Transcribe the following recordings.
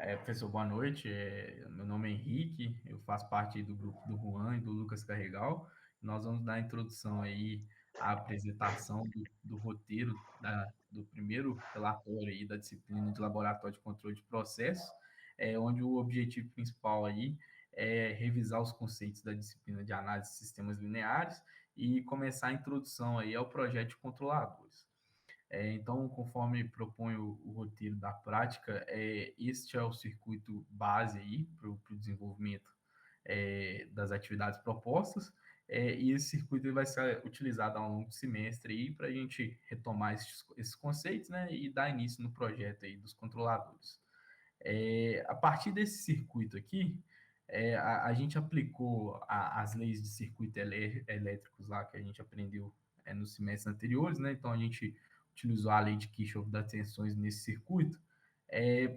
Professor, boa noite. Meu nome é Henrique, eu faço parte do grupo do Juan e do Lucas Carregal. Nós vamos dar a introdução aí à apresentação do roteiro do primeiro relatório aí da disciplina de Laboratório de Controle de Processos, onde o objetivo principal aí é revisar os conceitos da disciplina de análise de sistemas lineares e começar a introdução aí ao projeto de controladores. Então, conforme propõe o roteiro da prática, este é o circuito base aí para o desenvolvimento das atividades propostas, e esse circuito vai ser utilizado ao longo do semestre aí para a gente retomar esses conceitos, né, e dar início no projeto aí dos controladores. A partir desse circuito aqui, a gente aplicou as leis de circuito elétricos lá que a gente aprendeu nos semestres anteriores, né? Então a gente utilizou a lei de Kirchhoff das tensões nesse circuito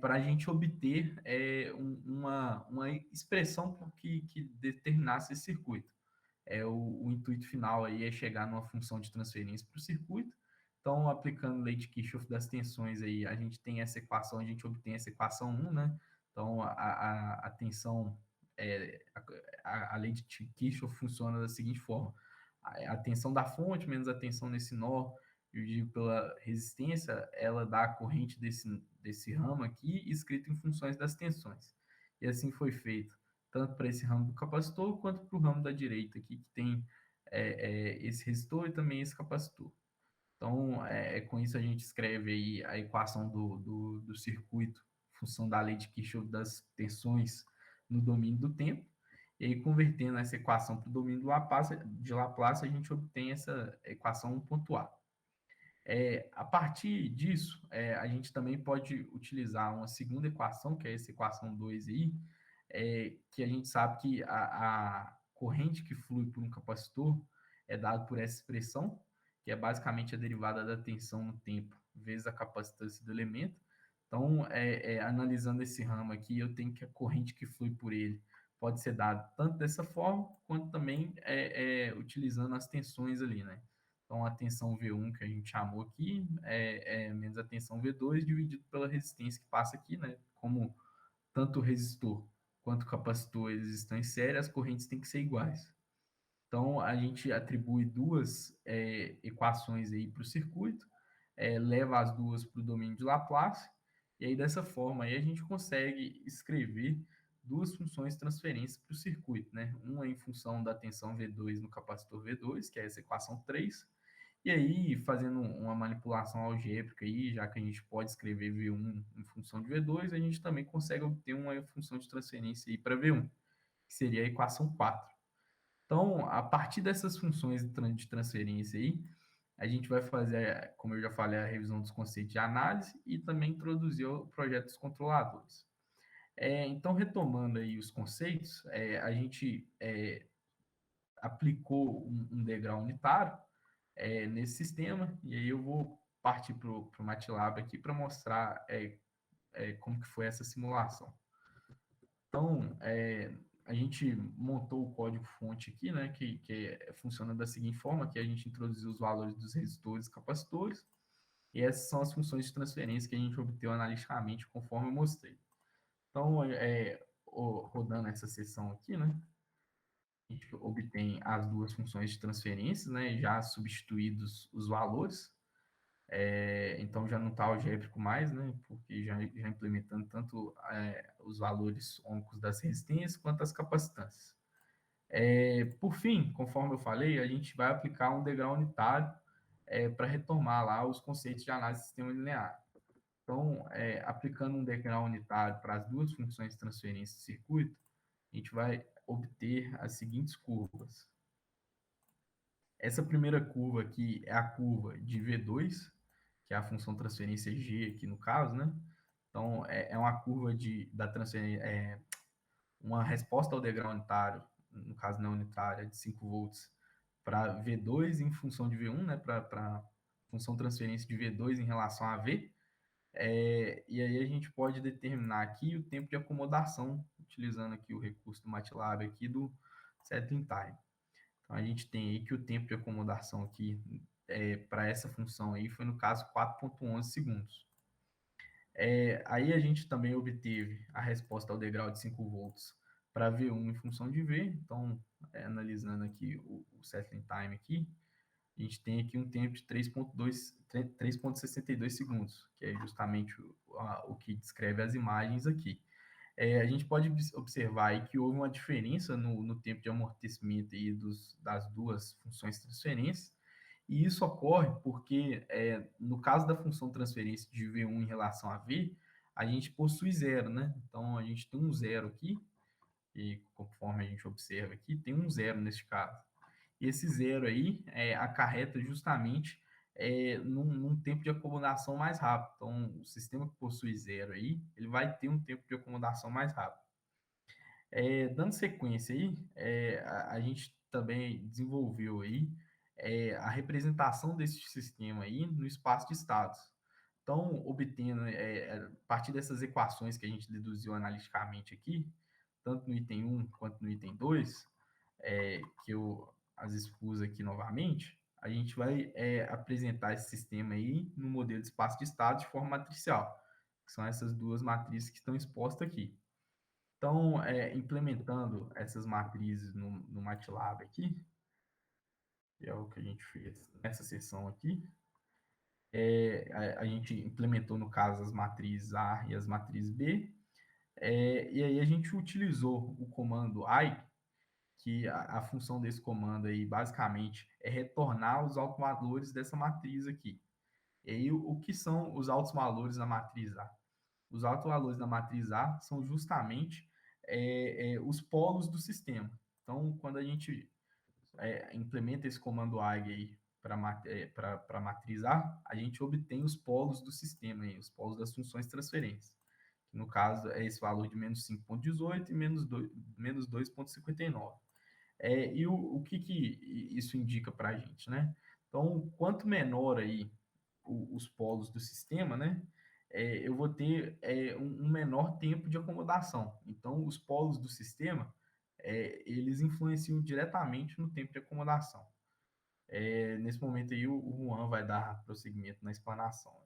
para a gente obter uma expressão que determinasse esse circuito. O intuito final aí é chegar numa função de transferência para o circuito. Então, aplicando lei de Kirchhoff das tensões aí, a gente tem essa equação, a gente obtém essa equação 1, né? Então, a tensão, a lei de Kirchhoff funciona da seguinte forma: a tensão da fonte menos a tensão nesse nó, dividido pela resistência, ela dá a corrente desse ramo aqui, escrito em funções das tensões. E assim foi feito, tanto para esse ramo do capacitor, quanto para o ramo da direita aqui, que tem esse resistor e também esse capacitor. Então, com isso a gente escreve aí a equação do circuito, função da lei de Kirchhoff das tensões no domínio do tempo, e aí convertendo essa equação para o domínio de Laplace, a gente obtém essa equação 1.A. A partir disso, a gente também pode utilizar uma segunda equação, que é essa equação 2 aí, que a gente sabe que a corrente que flui por um capacitor é dada por essa expressão, que é basicamente a derivada da tensão no tempo vezes a capacitância do elemento. Então, analisando esse ramo aqui, eu tenho que a corrente que flui por ele pode ser dada tanto dessa forma, quanto também utilizando as tensões ali, né? Então, a tensão V1 que a gente chamou aqui menos a tensão V2 dividido pela resistência que passa aqui, né? Como tanto o resistor quanto o capacitor eles estão em série, as correntes têm que ser iguais. Então, a gente atribui duas equações aí para o circuito, leva as duas para o domínio de Laplace, e aí dessa forma aí a gente consegue escrever duas funções de transferência para o circuito, né? Uma em função da tensão V2 no capacitor V2, que é essa equação 3, e aí, fazendo uma manipulação algébrica aí, já que a gente pode escrever V1 em função de V2, a gente também consegue obter uma função de transferência aí para V1, que seria a equação 4. Então, a partir dessas funções de transferência aí, a gente vai fazer, como eu já falei, a revisão dos conceitos de análise e também introduzir o projeto dos controladores. Então, retomando aí os conceitos, a gente aplicou um degrau unitário nesse sistema, e aí eu vou partir para o MATLAB aqui para mostrar como que foi essa simulação. Então, a gente montou o código-fonte aqui, né, que funciona da seguinte forma, que a gente introduziu os valores dos resistores e capacitores, e essas são as funções de transferência que a gente obteve analiticamente, conforme eu mostrei. Então, rodando essa seção aqui, né, a gente obtém as duas funções de transferência, né, já substituídos os valores, então já não está algébrico mais, né? Porque já implementando tanto os valores ômicos das resistências quanto as capacitâncias. Por fim, conforme eu falei, a gente vai aplicar um degrau unitário para retomar lá os conceitos de análise de sistema linear. Então, aplicando um degrau unitário para as duas funções de transferência de circuito, a gente vai obter as seguintes curvas. Essa primeira curva aqui é a curva de V2, que é a função transferência G aqui no caso, né? Então, é uma curva da transferência, uma resposta ao degrau unitário, no caso não unitária, de 5 volts, para V2 em função de V1, né? Para função transferência de V2 em relação a V. E aí a gente pode determinar aqui o tempo de acomodação, utilizando aqui o recurso do MATLAB aqui do settling time. Então, a gente tem aí que o tempo de acomodação aqui para essa função aí foi, no caso, 4,11 segundos. Aí a gente também obteve a resposta ao degrau de 5 volts para V1 em função de V. Então, analisando aqui o settling time aqui, a gente tem aqui um tempo de 3,62 segundos, que é justamente o que descreve as imagens aqui. A gente pode observar aí que houve uma diferença no tempo de amortecimento aí das duas funções transferências, e isso ocorre porque, no caso da função transferência de V1 em relação a V, a gente possui zero, né? Então, a gente tem um zero aqui, e conforme a gente observa aqui, tem um zero neste caso. E esse zero aí acarreta justamente num tempo de acomodação mais rápido. Então, o sistema que possui zero aí, ele vai ter um tempo de acomodação mais rápido. Dando sequência aí, a gente também desenvolveu aí a representação desse sistema aí no espaço de estados. Então, obtendo, a partir dessas equações que a gente deduziu analiticamente aqui, tanto no item 1 quanto no item 2, que eu as expus aqui novamente, a gente vai apresentar esse sistema aí no modelo de espaço de estados de forma matricial, que são essas duas matrizes que estão expostas aqui. Então, implementando essas matrizes no MATLAB aqui, que é o que a gente fez nessa sessão aqui, a gente implementou, no caso, as matrizes A e as matrizes B, e aí a gente utilizou o comando I, que a função desse comando aí, basicamente, é retornar os autovalores dessa matriz aqui. E aí, o que são os autovalores da matriz A? Os autovalores da matriz A são justamente os polos do sistema. Então, quando a gente implementa esse comando AG para a matriz A gente obtém os polos do sistema, aí, os polos das funções transferência. Que no caso é esse valor de menos 5,18 e menos 2,59. E o que isso indica para a gente, né? Então, quanto menor aí os polos do sistema, né? Eu vou ter um menor tempo de acomodação. Então, os polos do sistema, eles influenciam diretamente no tempo de acomodação. Nesse momento aí, o Juan vai dar prosseguimento na explanação.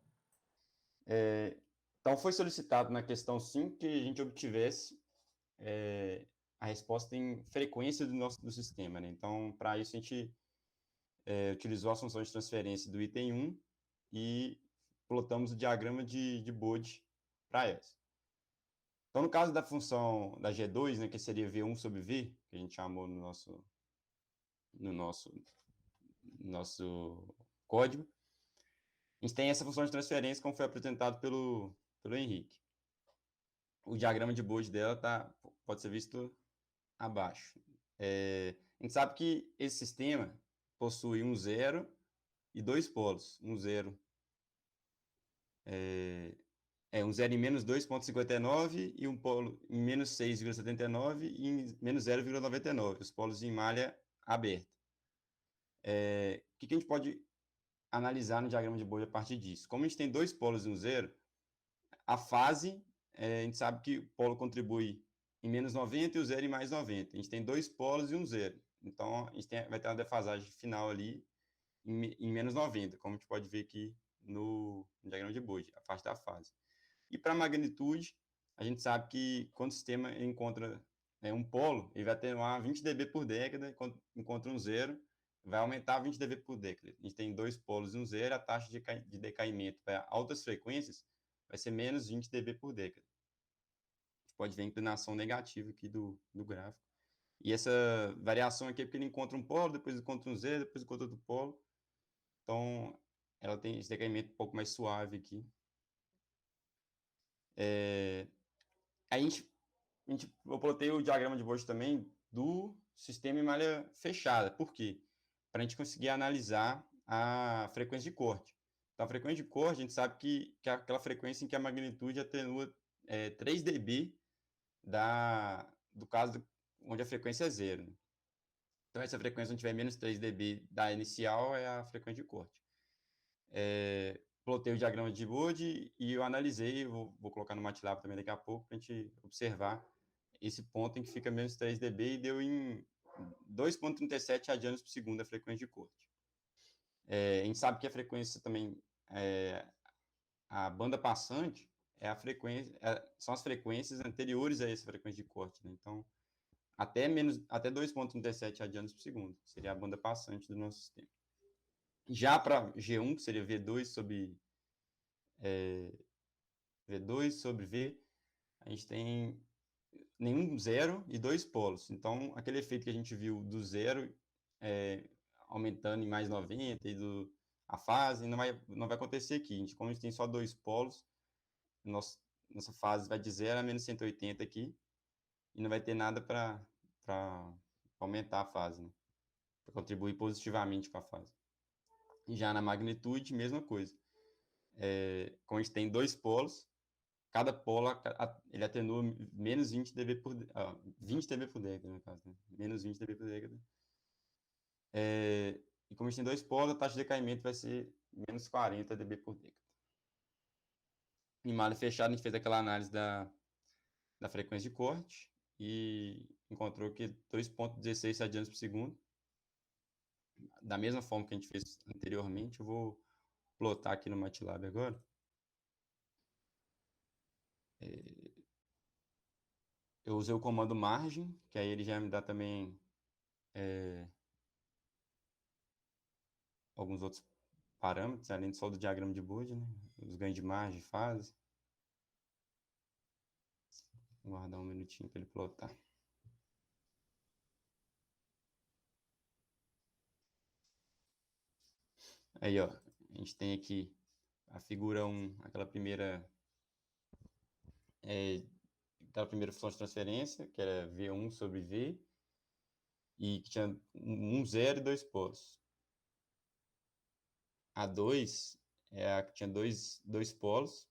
Então, foi solicitado na questão 5 que a gente obtivesse a resposta em frequência do sistema, né? Então, para isso, a gente utilizou a função de transferência do item 1 e plotamos o diagrama de Bode para essa. Então, no caso da função da G2, né, que seria V1 sobre V, que a gente chamou no nosso código, a gente tem essa função de transferência como foi apresentado pelo Henrique. O diagrama de Bode dela pode ser visto abaixo. A gente sabe que esse sistema possui um zero e dois polos. Um zero um zero em menos 2,59 e um polo em menos 6,79 e em menos 0,99, os polos em malha aberta. O que a gente pode analisar no diagrama de Bode a partir disso? Como a gente tem dois polos e um zero, a fase, a gente sabe que o polo contribui em menos 90 e o zero em mais 90. A gente tem dois polos e um zero. Então, a gente vai ter uma defasagem final ali em menos 90, como a gente pode ver aqui no diagrama de Bode, a parte da fase. E para a magnitude, a gente sabe que quando o sistema encontra um polo, ele vai atenuar 20 dB por década, quando encontra um zero, vai aumentar 20 dB por década. A gente tem dois polos e um zero, a taxa de decaimento para altas frequências vai ser menos 20 dB por década. A gente pode ver a inclinação negativa aqui do gráfico. E essa variação aqui é porque ele encontra um polo, depois encontra um zero, depois encontra outro polo. Então, ela tem esse decaimento um pouco mais suave aqui. Eu plotei o diagrama de Bode também do sistema em malha fechada. Por quê? Para a gente conseguir analisar a frequência de corte. Então, a frequência de corte, a gente sabe que é aquela frequência em que a magnitude atenua 3 dB do caso onde a frequência é zero. Né? Então, essa frequência, onde tiver menos 3 dB da inicial, é a frequência de corte. Plotei o diagrama de Bode e eu analisei, vou colocar no MATLAB também daqui a pouco, para a gente observar esse ponto em que fica menos 3 dB e deu em 2,37 radianos por segundo a frequência de corte. A gente sabe que a frequência também, a banda passante, é a frequência, são as frequências anteriores a essa frequência de corte, né? Então, até 2,37 radianos por segundo, seria a banda passante do nosso sistema. Já para G1, que seria V2 sobre V, a gente tem nenhum zero e dois polos. Então, aquele efeito que a gente viu do zero aumentando em mais 90 e a fase, não vai acontecer aqui. Como a gente tem só dois polos, nossa fase vai de 0 a menos 180 aqui, e não vai ter nada para aumentar a fase, né? Para contribuir positivamente com a fase. E já na magnitude, mesma coisa. Como a gente tem dois polos, cada polo ele atenua menos 20 dB por 20 dB por década, no caso, né? Menos 20 dB por década. E como a gente tem dois polos, a taxa de decaimento vai ser menos 40 dB por década. Em malha fechada, a gente fez aquela análise da frequência de corte e encontrou que 2,16 radianos por segundo. Da mesma forma que a gente fez anteriormente, eu vou plotar aqui no MATLAB agora. Eu usei o comando margem, que aí ele já me dá também alguns outros parâmetros, além só do diagrama de Bode, né? Os ganhos de margem, fase. Vou guardar um minutinho para ele plotar. Aí, ó, a gente tem aqui a figura 1, aquela primeira função de transferência, que era V1 sobre V, e que tinha um zero e dois polos. A 2 é a que tinha dois polos.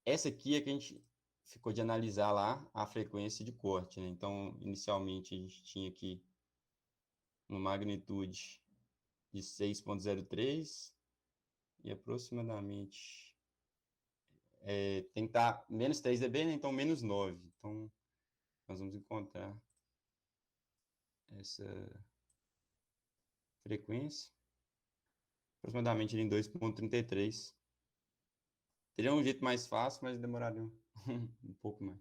Essa aqui é que a gente ficou de analisar lá a frequência de corte, né? Então, inicialmente, a gente tinha aqui uma magnitude de 6,03 e aproximadamente tem que estar menos 3 dB, né? Então menos 9. Então, nós vamos encontrar essa frequência aproximadamente em 2,33. Teria um jeito mais fácil, mas demoraria um pouco mais.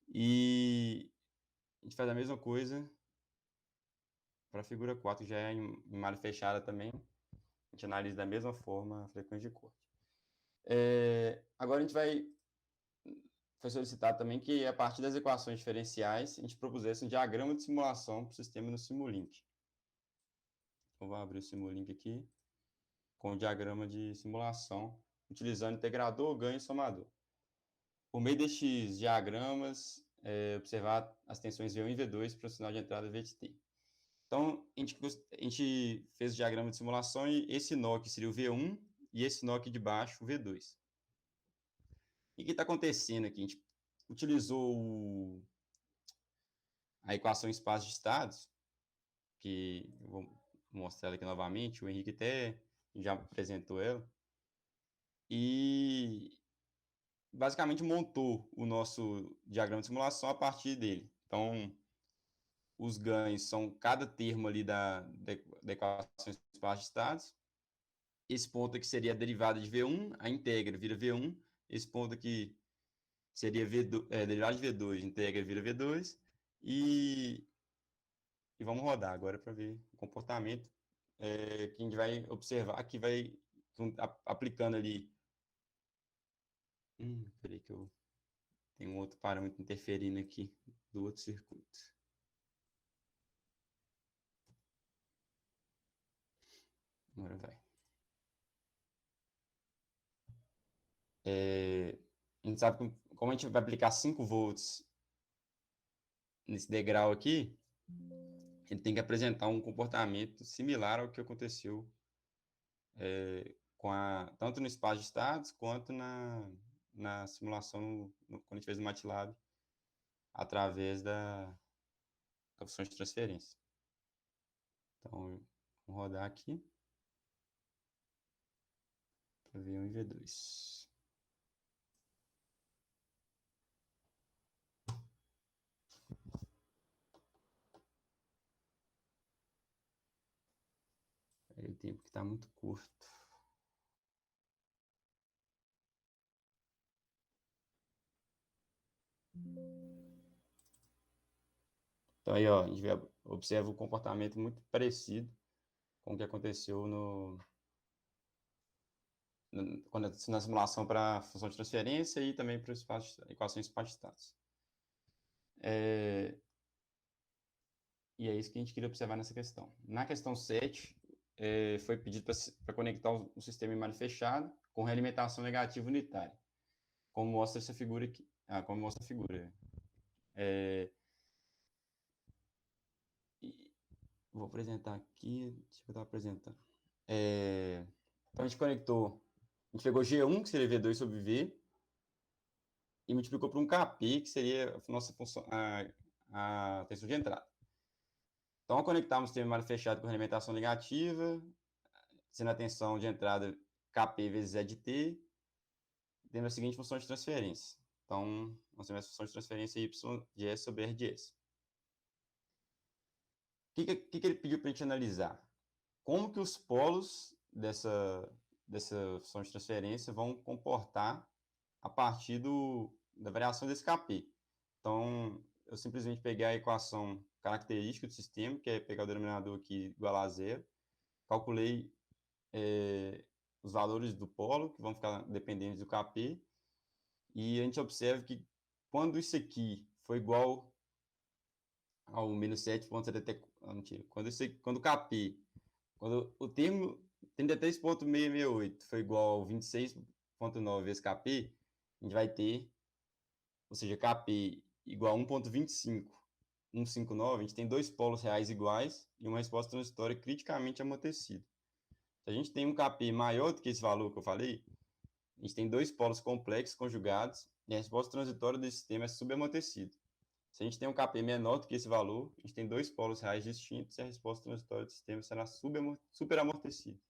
E a gente faz a mesma coisa para a figura 4, que já é em malha fechada também. A gente analisa da mesma forma a frequência de corte. Agora a gente foi solicitado também que, a partir das equações diferenciais, a gente propusesse um diagrama de simulação para o sistema no Simulink. Eu vou abrir o Simulink aqui com o diagrama de simulação, utilizando integrador, ganho e somador. Por meio destes diagramas, observar as tensões V1 e V2 para o sinal de entrada VT. Então, a gente fez o diagrama de simulação e esse nó aqui seria o V1 e esse nó aqui de baixo o V2. E o que está acontecendo aqui? A gente utilizou a equação espaço de estados, que eu vou mostrar ela aqui novamente, o Henrique até já apresentou ela, e basicamente montou o nosso diagrama de simulação a partir dele. Então, os ganhos são cada termo ali da equação espaço de estados. Esse ponto aqui seria a derivada de V1, a íntegra vira V1. Esse ponto aqui seria derivada de V2, íntegra vira V2. E vamos rodar agora para ver o comportamento que a gente vai observar, que vai aplicando ali. Peraí que eu tenho um outro parâmetro interferindo aqui do outro circuito. Agora vai. A gente sabe que, como a gente vai aplicar 5 volts nesse degrau aqui, ele tem que apresentar um comportamento similar ao que aconteceu tanto no espaço de estados quanto na simulação, quando a gente fez o MATLAB, através da função de transferência. Então, vou rodar aqui para V1 e V2. Aí o tempo que está muito curto. Então, aí, ó, a gente observa o comportamento muito parecido com o que aconteceu na simulação para a função de transferência e também para equações espaço-status. E é isso que a gente queria observar nessa questão. Na questão 7, foi pedido para conectar o sistema em malha fechada com realimentação negativa unitária, como mostra essa figura aqui. Como mostra a figura. Vou apresentar aqui, deixa eu estar apresentando. Então a gente pegou G1, que seria V2 sobre V, e multiplicou por um KP, que seria a nossa função, a tensão de entrada. Então, ao conectarmos o sistema malha fechado com realimentação negativa, sendo a tensão de entrada Kp vezes E de T, temos a seguinte função de transferência. Então, nós temos a função de transferência Y de S sobre R de S. O que ele pediu para a gente analisar? Como que os polos dessa função de transferência vão comportar a partir da variação desse Kp. Então, eu simplesmente peguei a equação característica do sistema, que é pegar o denominador aqui igual a zero, calculei os valores do polo, que vão ficar dependentes do Kp, e a gente observa que quando isso aqui for igual ao menos 7,74, mentira, quando o Kp, quando o termo 33,668 foi igual ao 26,9 vezes Kp, a gente vai ter, ou seja, Kp igual a 1,25159, a gente tem dois polos reais iguais e uma resposta transitória criticamente amortecida. Se a gente tem um Kp maior do que esse valor que eu falei, a gente tem dois polos complexos conjugados e a resposta transitória do sistema é subamortecida. Se a gente tem um Kp menor do que esse valor, a gente tem dois polos reais distintos e a resposta transitória do sistema será superamortecida.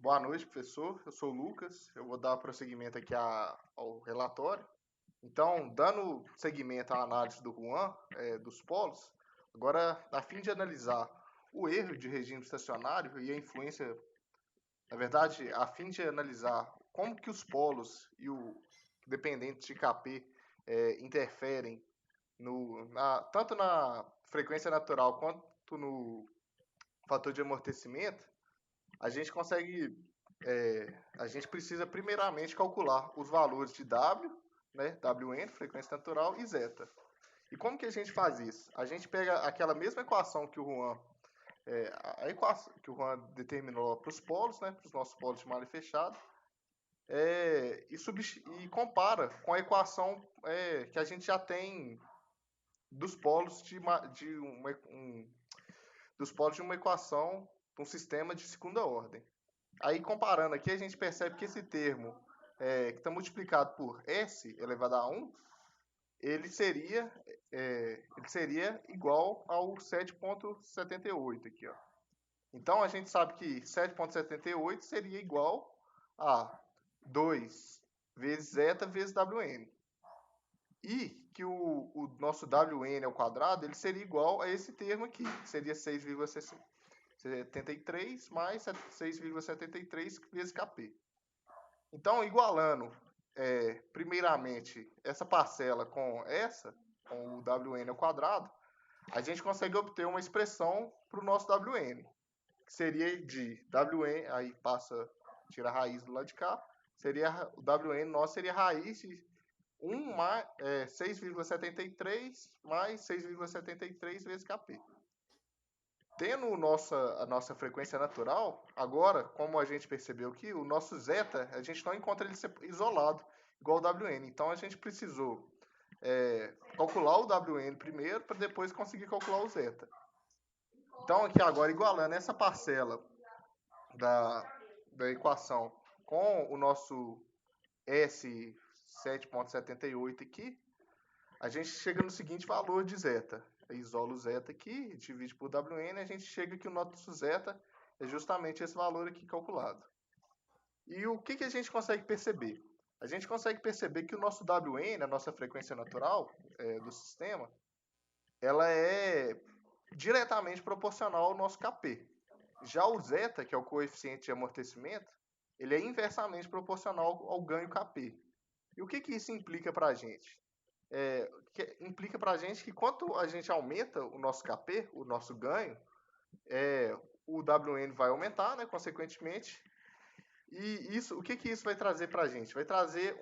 Boa noite, professor. Eu sou o Lucas. Eu vou dar prosseguimento aqui ao relatório. Então, dando seguimento à análise do Juan, dos polos, agora, a fim de analisar o erro de regime estacionário e a influência, na verdade, a fim de analisar como que os polos e o dependente de Kp interferem tanto na frequência natural quanto no fator de amortecimento, a gente precisa primeiramente calcular os valores de W, né, Wn, frequência natural, e zeta. E como que a gente faz isso? A gente pega aquela mesma equação que o Juan, a equação que o Juan determinou para os polos, né, para os nossos polos de malha fechada, e compara com a equação que a gente já tem dos polos dos polos de uma equação de um sistema de segunda ordem. Aí, comparando aqui, a gente percebe que esse termo, que está multiplicado por S elevado a 1, ele seria igual ao 7,78 aqui, ó. Então, a gente sabe que 7,78 seria igual a 2 vezes zeta vezes Wn. E que o nosso Wn ao quadrado ele seria igual a esse termo aqui, que seria 6,73 mais 6,73 vezes Kp. Então, igualando primeiramente essa parcela com o Wn ao quadrado, a gente consegue obter uma expressão para o nosso Wn, que seria de Wn, aí tira a raiz do lado de cá, o Wn nosso seria raiz de 6,73 mais 6,73 vezes Kp. Tendo a nossa frequência natural, agora, como a gente percebeu que o nosso zeta, a gente não encontra ele isolado, igual ao Wn. Então, a gente precisou calcular o Wn primeiro, para depois conseguir calcular o zeta. Então, aqui agora, igualando essa parcela da equação com o nosso S 7,78 aqui, a gente chega no seguinte valor de zeta. Isola o zeta aqui, divide por Wn, a gente chega que o nosso zeta é justamente esse valor aqui calculado. E o que a gente consegue perceber? A gente consegue perceber que o nosso Wn, a nossa frequência natural do sistema, ela é diretamente proporcional ao nosso Kp. Já o zeta, que é o coeficiente de amortecimento, ele é inversamente proporcional ao ganho Kp. E o que isso implica para a gente? que implica para a gente que quanto a gente aumenta o nosso KP, o nosso ganho, o WN vai aumentar, né, consequentemente. E isso, o que isso vai trazer para a gente? Vai trazer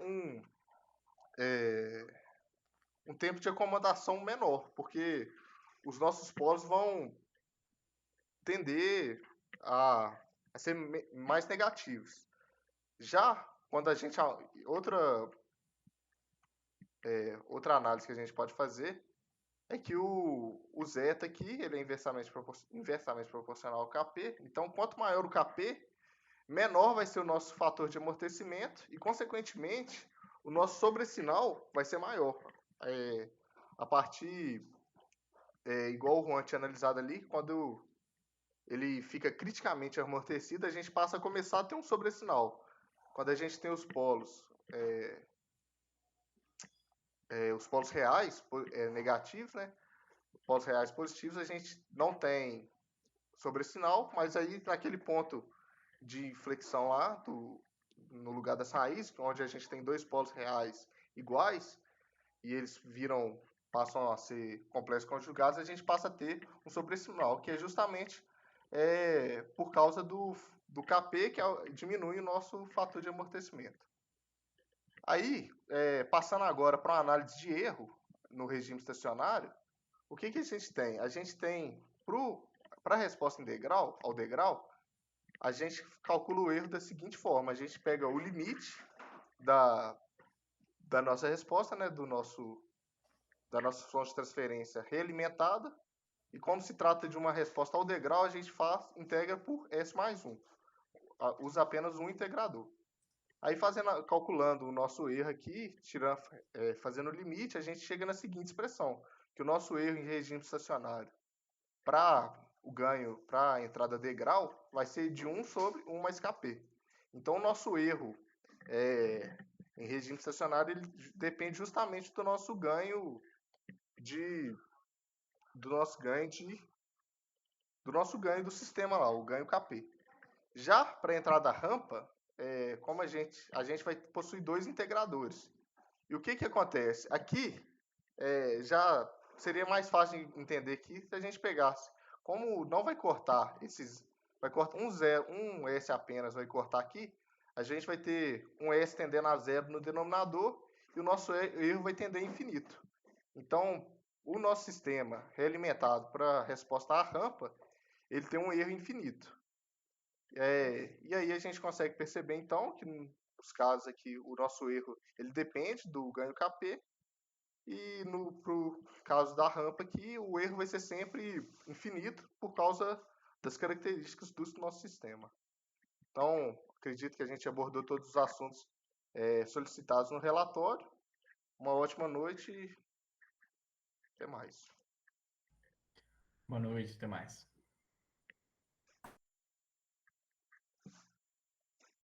um tempo de acomodação menor, porque os nossos polos vão tender a ser mais negativos. Já quando a gente. Outra análise que a gente pode fazer é que o zeta aqui ele é inversamente proporcional ao Kp. Então, quanto maior o Kp, menor vai ser o nosso fator de amortecimento e, consequentemente, o nosso sobressinal vai ser maior. A partir, igual o Juan tinha analisado ali, quando ele fica criticamente amortecido, a gente passa a começar a ter um sobressinal. Quando a gente tem os polos reais negativos, né? Polos reais positivos, a gente não tem sobressinal, mas aí naquele ponto de inflexão lá, no lugar das raízes, onde a gente tem dois polos reais iguais, e eles passam a ser complexos conjugados, a gente passa a ter um sobressinal, que é justamente por causa do Kp, que diminui o nosso fator de amortecimento. Aí, passando agora para uma análise de erro no regime estacionário, o que a gente tem? A gente tem, para a resposta integral, ao degrau, a gente calcula o erro da seguinte forma: a gente pega o limite da nossa resposta, né, da nossa função de transferência realimentada, e como se trata de uma resposta ao degrau, a gente integra por S mais 1. Usa apenas um integrador. Aí, calculando o nosso erro aqui, fazendo o limite, a gente chega na seguinte expressão, que o nosso erro em regime estacionário para o ganho, para a entrada degrau, vai ser de 1 sobre 1 mais Kp. Então, o nosso erro em regime estacionário ele depende justamente do nosso ganho do sistema lá, o ganho Kp. Já para a entrada da rampa, como a gente vai possuir dois integradores. E o que acontece? Aqui já seria mais fácil de entender aqui se a gente pegasse. Como não vai cortar vai cortar um S apenas vai cortar aqui, a gente vai ter um S tendendo a zero no denominador e o nosso erro vai tender a infinito. Então, o nosso sistema realimentado para a resposta à rampa, ele tem um erro infinito. E aí a gente consegue perceber, então, que nos casos aqui, o nosso erro ele depende do ganho Kp, e pro caso da rampa aqui, o erro vai ser sempre infinito por causa das características do nosso sistema. Então, acredito que a gente abordou todos os assuntos solicitados no relatório. Uma ótima noite e até mais. Boa noite, até mais.